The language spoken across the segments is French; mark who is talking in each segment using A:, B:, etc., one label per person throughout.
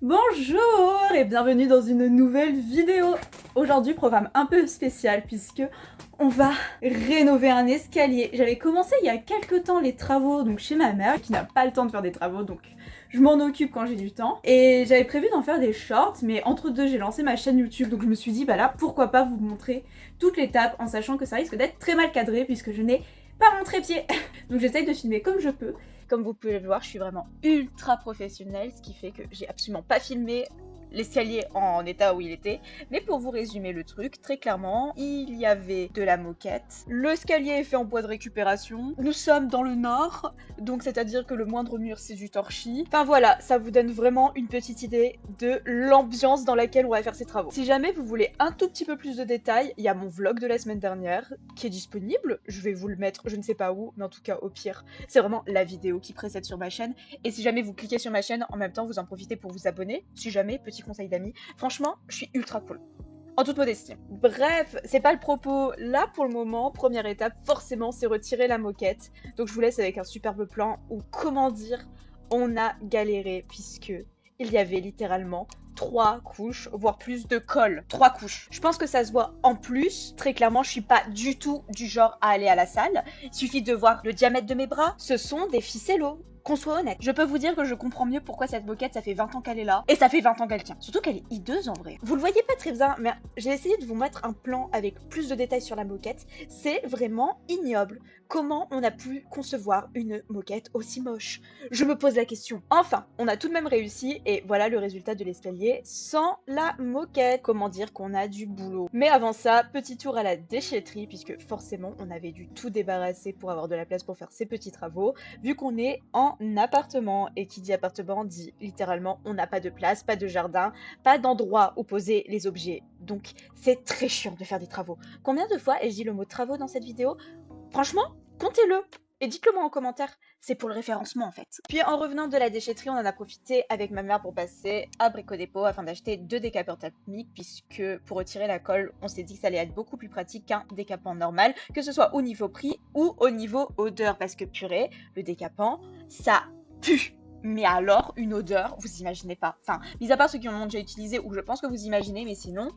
A: Bonjour et bienvenue dans une nouvelle vidéo. Aujourd'hui, programme un peu spécial puisque on va rénover un escalier. J'avais commencé il y a quelques temps les travaux donc chez ma mère qui n'a pas le temps de faire des travaux donc je m'en occupe quand j'ai du temps. Et j'avais prévu d'en faire des shorts mais entre deux j'ai lancé ma chaîne YouTube donc je me suis dit bah là pourquoi pas vous montrer toute l'étape en sachant que ça risque d'être très mal cadré puisque je n'ai pas mon trépied. Donc j'essaye de filmer comme je peux. Comme vous pouvez le voir, je suis vraiment ultra professionnelle, ce qui fait que j'ai absolument pas filmé l'escalier en état où il était. Mais pour vous résumer le truc, très clairement, il y avait de la moquette. L'escalier est fait en bois de récupération. Nous sommes dans le nord, donc c'est-à-dire que le moindre mur c'est du torchis. Enfin voilà, ça vous donne vraiment une petite idée de l'ambiance dans laquelle on va faire ces travaux. Si jamais vous voulez un tout petit peu plus de détails, il y a mon vlog de la semaine dernière qui est disponible. Je vais vous le mettre, je ne sais pas où, mais en tout cas au pire, c'est vraiment la vidéo qui précède sur ma chaîne. Et si jamais vous cliquez sur ma chaîne, en même temps vous en profitez pour vous abonner. Si jamais, petit conseil d'amis, franchement, je suis ultra cool. En toute modestie. Bref, c'est pas le propos. Là, pour le moment, première étape, forcément, c'est retirer la moquette. Donc je vous laisse avec un superbe plan où, comment dire, on a galéré puisque il y avait littéralement 3 couches, voire plus de colle. 3 couches. Je pense que ça se voit en plus. Très clairement, je suis pas du tout du genre à aller à la salle. Il suffit de voir le diamètre de mes bras. Ce sont des ficellos. Qu'on soit honnête, je peux vous dire que je comprends mieux pourquoi cette moquette, ça fait 20 ans qu'elle est là, et ça fait 20 ans qu'elle tient. Surtout qu'elle est hideuse en vrai. Vous le voyez pas très bien, mais j'ai essayé de vous mettre un plan avec plus de détails sur la moquette. C'est vraiment ignoble. Comment on a pu concevoir une moquette aussi moche? Je me pose la question. Enfin, on a tout de même réussi, et voilà le résultat de l'escalier sans la moquette. Comment dire qu'on a du boulot. Mais avant ça, petit tour à la déchetterie, puisque forcément, on avait dû tout débarrasser pour avoir de la place pour faire ces petits travaux, vu qu'on est en appartement, et qui dit appartement dit littéralement on n'a pas de place, pas de jardin, pas d'endroit où poser les objets. Donc c'est très chiant de faire des travaux. Combien de fois ai-je dit le mot travaux dans cette vidéo? Franchement, comptez-le et dites-le moi en commentaire, c'est pour le référencement en fait. Puis en revenant de la déchetterie, on en a profité avec ma mère pour passer à Brico Dépôt afin d'acheter 2 décapeurs thermiques puisque pour retirer la colle, on s'est dit que ça allait être beaucoup plus pratique qu'un décapant normal, que ce soit au niveau prix ou au niveau odeur parce que purée, le décapant, ça pue. Mais alors, une odeur, vous imaginez pas. Enfin, mis à part ceux qui en ont déjà utilisé ou je pense que vous imaginez, mais sinon,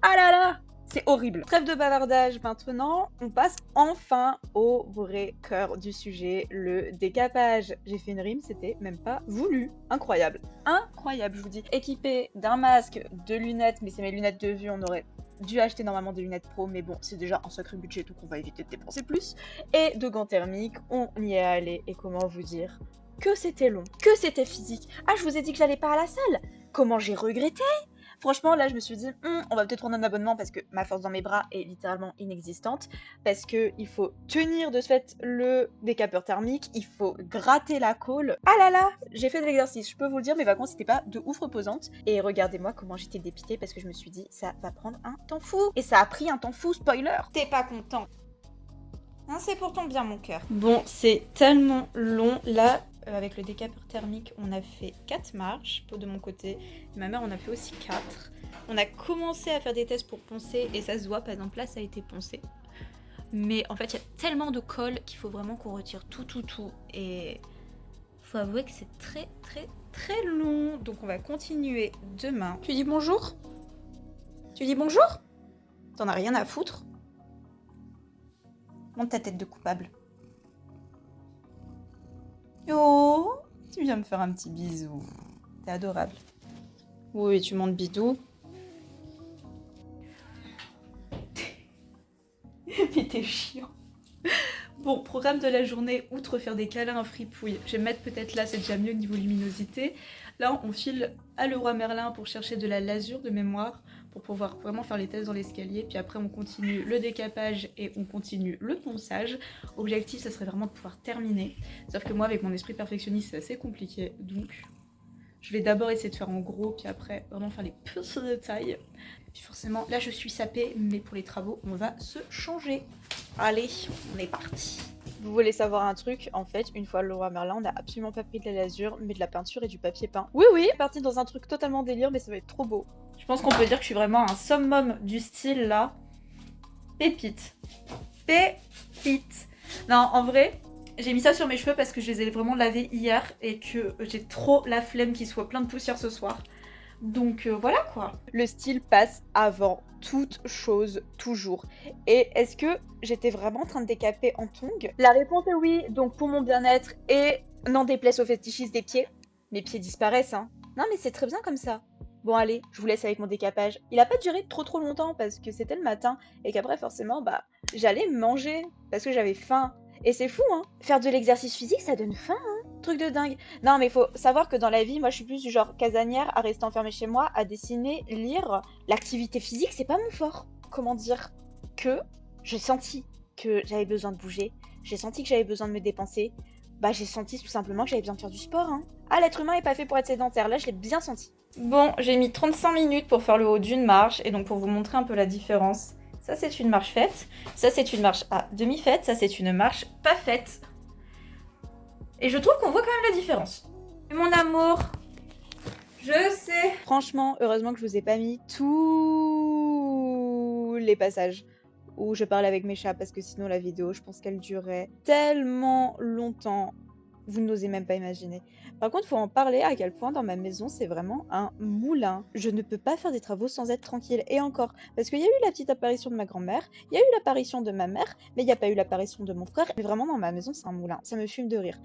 A: ah là là, c'est horrible. Trêve de bavardage maintenant, on passe enfin au vrai cœur du sujet, le décapage. J'ai fait une rime, c'était même pas voulu. Incroyable. Incroyable, je vous dis. Équipé d'un masque, de lunettes, mais c'est mes lunettes de vue, on aurait dû acheter normalement des lunettes pro, mais bon, c'est déjà un sacré budget, donc on va éviter de dépenser plus. Et de gants thermiques, on y est allé, et comment vous dire que c'était long, que c'était physique. Ah, je vous ai dit que j'allais pas à la salle. Comment j'ai regretté. Franchement, là, je me suis dit, on va peut-être prendre un abonnement parce que ma force dans mes bras est littéralement inexistante. Parce que il faut tenir de ce fait le décapeur thermique, il faut gratter la colle. Ah là là, j'ai fait de l'exercice, je peux vous le dire, mes vacances n'étaient pas de ouf reposantes. Et regardez-moi comment j'étais dépitée parce que je me suis dit, ça va prendre un temps fou. Et ça a pris un temps fou, spoiler. T'es pas content. Hein, c'est pour ton bien, mon cœur. Bon, c'est tellement long. Là, avec le décapeur thermique, on a fait 4 marches, de mon côté. Ma mère, on a fait aussi 4. On a commencé à faire des tests pour poncer, et ça se voit, par exemple, là, ça a été poncé. Mais en fait, il y a tellement de colle qu'il faut vraiment qu'on retire tout. Et faut avouer que c'est très long. Donc, on va continuer demain. Tu dis bonjour? Tu dis bonjour? T'en as rien à foutre? Monte ta tête de coupable. Oh, tu viens me faire un petit bisou. T'es adorable. Oui, tu montes bidou. Mais t'es chiant. Bon, programme de la journée, outre faire des câlins en fripouille, je vais mettre peut-être là, c'est déjà mieux niveau luminosité. Là, on file à Leroy Merlin pour chercher de la lasure de mémoire, pour pouvoir vraiment faire les tests dans l'escalier. Puis après, on continue le décapage et on continue le ponçage. Objectif, ça serait vraiment de pouvoir terminer. Sauf que moi, avec mon esprit perfectionniste, c'est assez compliqué. Donc, je vais d'abord essayer de faire en gros, puis après, vraiment faire les petits détails. Puis forcément, là, je suis sapée, mais pour les travaux, on va se changer. Allez, on est parti. Vous voulez savoir un truc? En fait, une fois le Leroy Merlin, on n'a absolument pas pris de la lasure, mais de la peinture et du papier peint. Oui, parti dans un truc totalement délire, mais ça va être trop beau. Je pense qu'on peut dire que je suis vraiment un summum du style, là. Pépite. Pépite. Non, en vrai, j'ai mis ça sur mes cheveux parce que je les ai vraiment lavés hier et que j'ai trop la flemme qu'ils soient pleins de poussière ce soir. Donc voilà quoi.
B: Le style passe avant toute chose, toujours. Et est-ce que j'étais vraiment en train de décaper en tongs? La réponse est oui, donc pour mon bien-être et n'en déplaise aux fétichistes des pieds. Mes pieds disparaissent, hein. Non mais c'est très bien comme ça. Bon allez, je vous laisse avec mon décapage. Il a pas duré trop longtemps parce que c'était le matin et qu'après forcément, bah, j'allais manger parce que j'avais faim. Et c'est fou, hein. Faire de l'exercice physique, ça donne faim, hein. Truc de dingue. Non, mais faut savoir que dans la vie, moi, je suis plus du genre casanière à rester enfermée chez moi, à dessiner, lire. L'activité physique, c'est pas mon fort. Comment dire que j'ai senti que j'avais besoin de bouger, j'ai senti que j'avais besoin de me dépenser. Bah, j'ai senti tout simplement que j'avais besoin de faire du sport, hein. Ah, l'être humain est pas fait pour être sédentaire. Là, je l'ai bien senti.
A: Bon, j'ai mis 35 minutes pour faire le haut d'une marche et donc pour vous montrer un peu la différence. Ça, c'est une marche faite. Ça, c'est une marche à demi-faite. Ça, c'est une marche pas faite. Et je trouve qu'on voit quand même la différence. Mon amour, je sais.
B: Franchement, heureusement que je vous ai pas mis tous les passages où je parle avec mes chats parce que sinon la vidéo, je pense qu'elle durait tellement longtemps. Vous n'osez même pas imaginer. Par contre, il faut en parler à quel point dans ma maison, c'est vraiment un moulin. Je ne peux pas faire des travaux sans être tranquille. Et encore, parce qu'il y a eu la petite apparition de ma grand-mère, il y a eu l'apparition de ma mère, mais il n'y a pas eu l'apparition de mon frère. Mais vraiment, dans ma maison, c'est un moulin. Ça me fume de rire.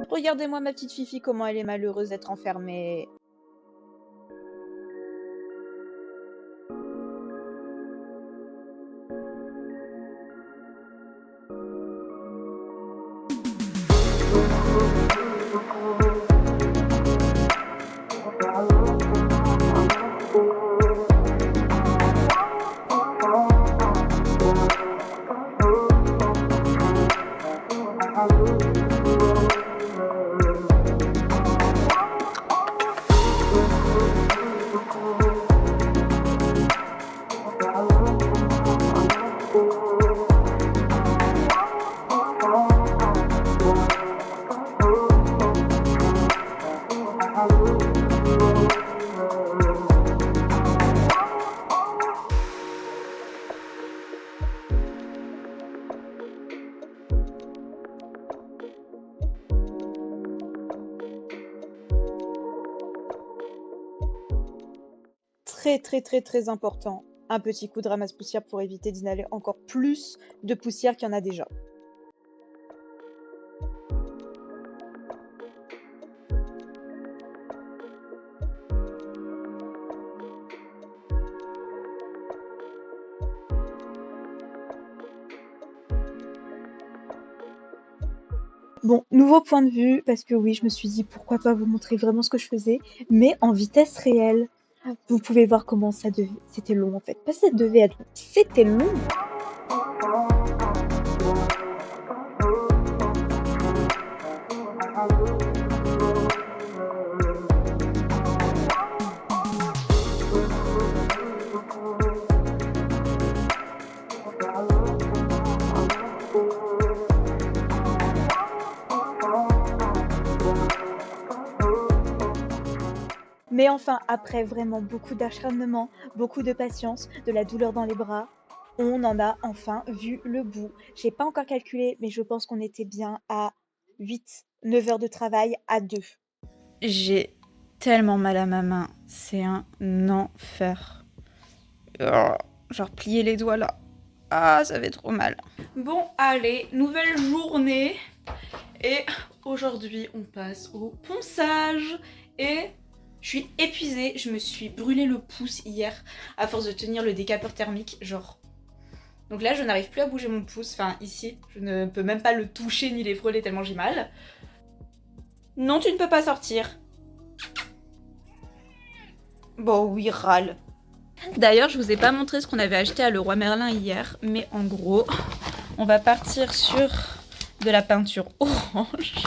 B: Regardez-moi ma petite Fifi, comment elle est malheureuse d'être enfermée. Très important, un petit coup de ramasse-poussière pour éviter d'inhaler encore plus de poussière qu'il y en a déjà. Bon, nouveau point de vue, parce que oui, je me suis dit pourquoi pas vous montrer vraiment ce que je faisais, mais en vitesse réelle. Vous pouvez voir comment ça devait. C'était long en fait. Pas ça devait être long. C'était long. Mais enfin, après vraiment beaucoup d'acharnement, beaucoup de patience, de la douleur dans les bras, on en a enfin vu le bout. J'ai pas encore calculé, mais je pense qu'on était bien à 8-9 heures de travail à 2.
A: J'ai tellement mal à ma main. C'est un enfer. Oh, genre plier les doigts là. Ah, ça fait trop mal. Bon, allez, nouvelle journée. Et aujourd'hui, on passe au ponçage. Et je suis épuisée. Je me suis brûlé le pouce hier à force de tenir le décapeur thermique. Genre. Donc là, je n'arrive plus à bouger mon pouce. Enfin, ici, je ne peux même pas le toucher ni les frôler tellement j'ai mal. Non, tu ne peux pas sortir. Bon, oui, râle. D'ailleurs, je vous ai pas montré ce qu'on avait acheté à Leroy Merlin hier, mais en gros, on va partir sur de la peinture orange,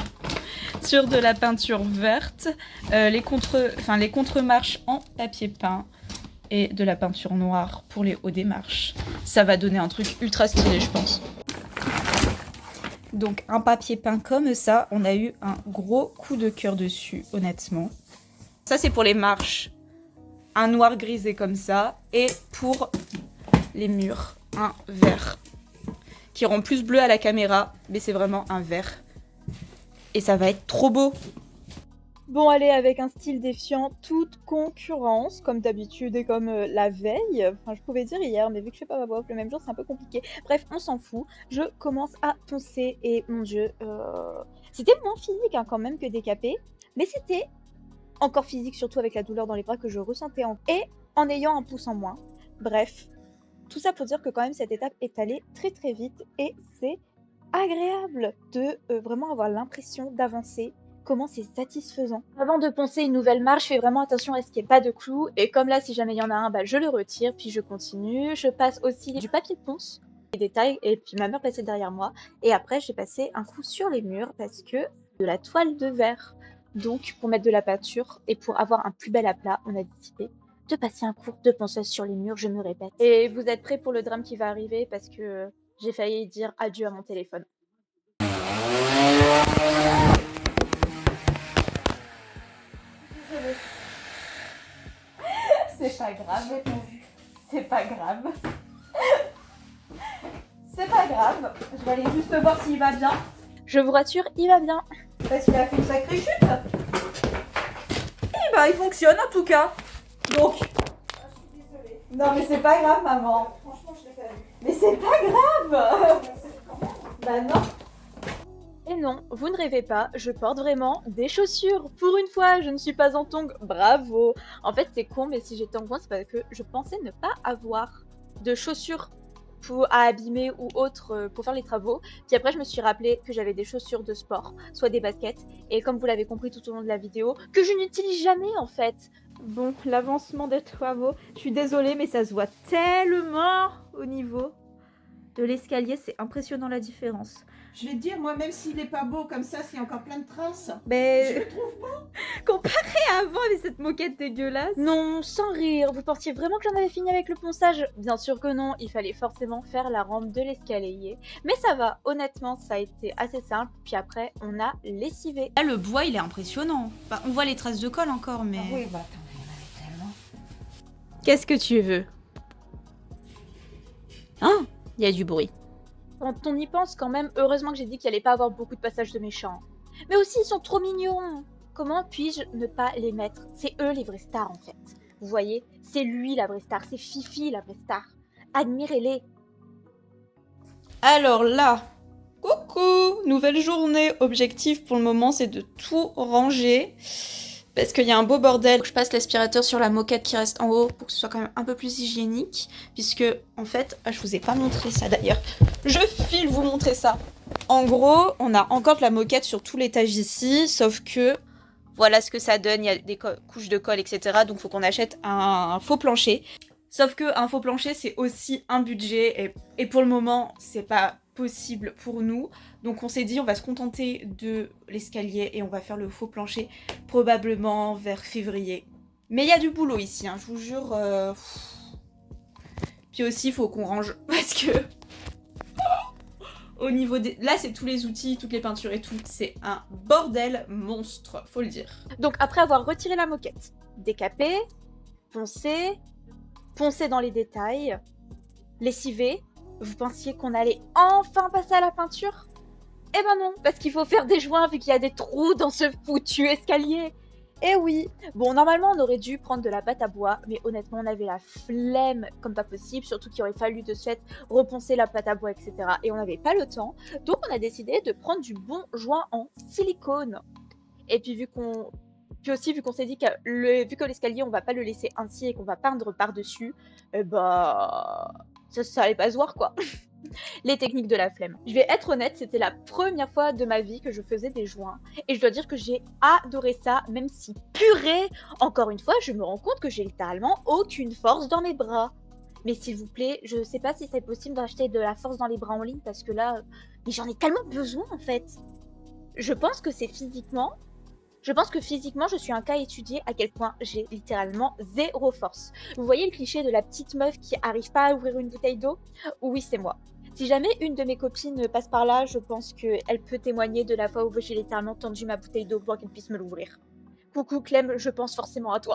A: sur de la peinture verte, les contre-marches en papier peint et de la peinture noire pour les hauts des marches. Ça va donner un truc ultra stylé, je pense. Donc un papier peint comme ça, on a eu un gros coup de cœur dessus, honnêtement. Ça, c'est pour les marches un noir grisé comme ça. Et pour les murs, un vert qui rend plus bleu à la caméra, mais c'est vraiment un vert. Et ça va être trop beau.
B: Bon, allez, avec un style défiant toute concurrence, comme d'habitude et comme la veille. Enfin, je pouvais dire hier, mais vu que je fais pas ma voix le même jour, c'est un peu compliqué. Bref, on s'en fout. Je commence à poncer et mon dieu, c'était moins physique hein, quand même que décapé, mais c'était encore physique, surtout avec la douleur dans les bras que je ressentais et en ayant un pouce en moins. Bref, tout ça pour dire que quand même cette étape est allée très très vite et c'est agréable de vraiment avoir l'impression d'avancer. Comment c'est satisfaisant. Avant de poncer une nouvelle marche, je fais vraiment attention à ce qu'il n'y ait pas de clous. Et comme là, si jamais il y en a un, bah, je le retire, puis je continue. Je passe aussi du papier de ponce, les détails, et puis ma mère passait derrière moi. Et après, j'ai passé un coup sur les murs parce que de la toile de verre. Donc, pour mettre de la peinture et pour avoir un plus bel aplat, on a décidé de passer un cours de ponceuse sur les murs, je me répète. Et vous êtes prêts pour le drame qui va arriver parce que j'ai failli dire adieu à mon téléphone.
A: C'est pas grave, c'est pas grave. C'est pas grave, je vais aller juste voir s'il va bien.
B: Je vous rassure, il va bien.
A: Parce qu'il a fait une sacrée chute. Et bah il fonctionne en tout cas. Donc. Je suis désolée. Non mais c'est pas grave maman. Franchement je l'ai pas vu. Mais c'est pas grave. Bah non.
B: Et non, vous ne rêvez pas, je porte vraiment des chaussures. Pour une fois, je ne suis pas en tongs. Bravo. En fait, c'est con, mais si j'étais en coin, c'est parce que je pensais ne pas avoir de chaussures à abîmer ou autre pour faire les travaux. Puis après, je me suis rappelé que j'avais des chaussures de sport, soit des baskets. Et comme vous l'avez compris tout au long de la vidéo, que je n'utilise jamais en fait.
A: Bon, l'avancement des travaux, je suis désolée, mais ça se voit tellement au niveau de l'escalier, c'est impressionnant la différence.
C: Je vais te dire, moi, même s'il est pas beau comme ça, s'il y a encore plein de traces,
A: Mais
C: je le trouve pas.
A: comparé à avant avec cette moquette dégueulasse.
B: Non, sans rire, vous pensiez vraiment que j'en avais fini avec le ponçage? Bien sûr que non, il fallait forcément faire la rampe de l'escalier. Mais ça va, honnêtement, ça a été assez simple. Puis après, on a lessivé.
A: Là, le bois, il est impressionnant. Bah, on voit les traces de colle encore, mais...
C: Ah oui, bah attends, il y en avait tellement.
A: Qu'est-ce que tu veux? Hein? Il y a du bruit.
B: Quand on y pense quand même, heureusement que j'ai dit qu'il allait pas avoir beaucoup de passages de méchants. Mais aussi, ils sont trop mignons. Comment puis-je ne pas les mettre? C'est eux les vraies stars en fait. Vous voyez, c'est lui la vraie star, c'est Fifi la vraie star. Admirez-les.
A: Alors là, coucou, nouvelle journée. Objectif pour le moment, c'est de tout ranger. Parce qu'il y a un beau bordel. Je passe l'aspirateur sur la moquette qui reste en haut pour que ce soit quand même un peu plus hygiénique. Puisque, en fait, je vous ai pas montré ça d'ailleurs. Je file vous montrer ça. En gros, on a encore de la moquette sur tout l'étage ici. Sauf que, voilà ce que ça donne. Il y a des couches de colle, etc. Donc, il faut qu'on achète un faux plancher. Sauf que un faux plancher, c'est aussi un budget. Et pour le moment, c'est pas possible pour nous. Donc on s'est dit on va se contenter de l'escalier et on va faire le faux plancher probablement vers février. Mais il y a du boulot ici, hein, je vous jure. Puis aussi il faut qu'on range parce que au niveau des... Là c'est tous les outils, toutes les peintures et tout. C'est un bordel monstre, faut le dire.
B: Donc après avoir retiré la moquette, décapé, poncer dans les détails, lessiver, vous pensiez qu'on allait enfin passer à la peinture? Eh ben non, parce qu'il faut faire des joints vu qu'il y a des trous dans ce foutu escalier. Eh oui, bon normalement on aurait dû prendre de la pâte à bois, mais honnêtement on avait la flemme comme pas possible, surtout qu'il aurait fallu de ce fait reponcer la pâte à bois, etc. Et on n'avait pas le temps, donc on a décidé de prendre du bon joint en silicone. Et puis vu qu'on s'est dit que vu que l'escalier on va pas le laisser ainsi et qu'on va peindre par-dessus, bah ça allait pas se voir quoi. Les techniques de la flemme. Je vais être honnête, c'était la première fois de ma vie que je faisais des joints. Et je dois dire que j'ai adoré ça, même si purée, encore une fois, je me rends compte que j'ai littéralement aucune force dans mes bras. Mais s'il vous plaît, je sais pas si c'est possible d'acheter de la force dans les bras en ligne parce que là, mais j'en ai tellement besoin en fait. Je pense que physiquement, je suis un cas étudié à quel point j'ai littéralement zéro force. Vous voyez le cliché de la petite meuf qui arrive pas à ouvrir une bouteille d'eau? Oui, c'est moi. Si jamais une de mes copines passe par là, je pense qu'elle peut témoigner de la fois où j'ai littéralement tendu ma bouteille d'eau pour qu'elle puisse me l'ouvrir. Coucou Clem, je pense forcément à toi.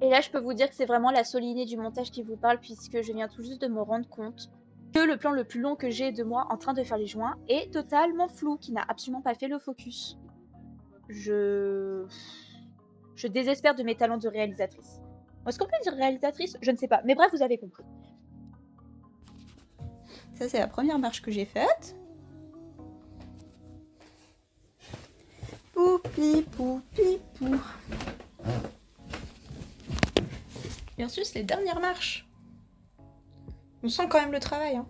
B: Et là, je peux vous dire que c'est vraiment la solidité du montage qui vous parle, puisque je viens tout juste de me rendre compte que le plan le plus long que j'ai de moi en train de faire les joints est totalement flou, qui n'a absolument pas fait le focus. Je désespère de mes talents de réalisatrice. Est-ce qu'on peut dire réalisatrice? Je ne sais pas, mais bref, vous avez compris.
A: Ça, c'est la première marche que j'ai faite. Poupi, poupi, pou. Versus les dernières marches. On sent quand même le travail, hein.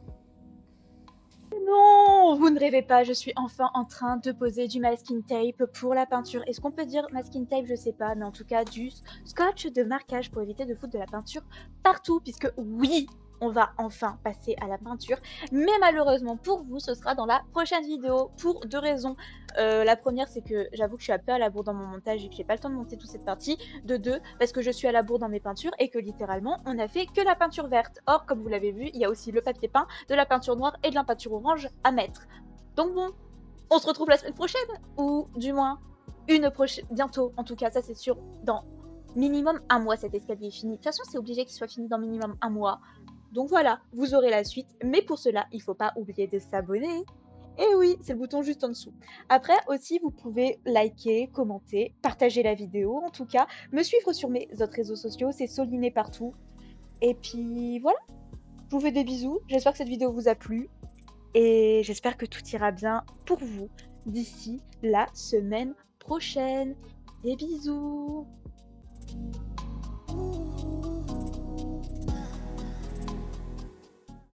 B: Non, vous ne rêvez pas, je suis enfin en train de poser du masking tape pour la peinture. Est-ce qu'on peut dire masking tape? Je sais pas, mais en tout cas du scotch de marquage pour éviter de foutre de la peinture partout, puisque oui, on va enfin passer à la peinture. Mais malheureusement pour vous, ce sera dans la prochaine vidéo pour 2 raisons. La première, c'est que j'avoue que je suis un peu à la bourre dans mon montage et que j'ai pas le temps de monter toute cette partie. De 2, parce que je suis à la bourre dans mes peintures et que littéralement, on a fait que la peinture verte. Or, comme vous l'avez vu, il y a aussi le papier peint, de la peinture noire et de la peinture orange à mettre. Donc bon, on se retrouve la semaine prochaine, ou du moins bientôt, en tout cas, ça c'est sûr, dans minimum 1 mois cet escalier est fini. De toute façon, c'est obligé qu'il soit fini dans minimum 1 mois. Donc voilà, vous aurez la suite, mais pour cela, il faut pas oublier de s'abonner. Et oui, c'est le bouton juste en dessous. Après aussi, vous pouvez liker, commenter, partager la vidéo, en tout cas, me suivre sur mes autres réseaux sociaux, c'est Soliné partout. Et puis voilà, je vous fais des bisous, j'espère que cette vidéo vous a plu, et j'espère que tout ira bien pour vous d'ici la semaine prochaine. Des bisous!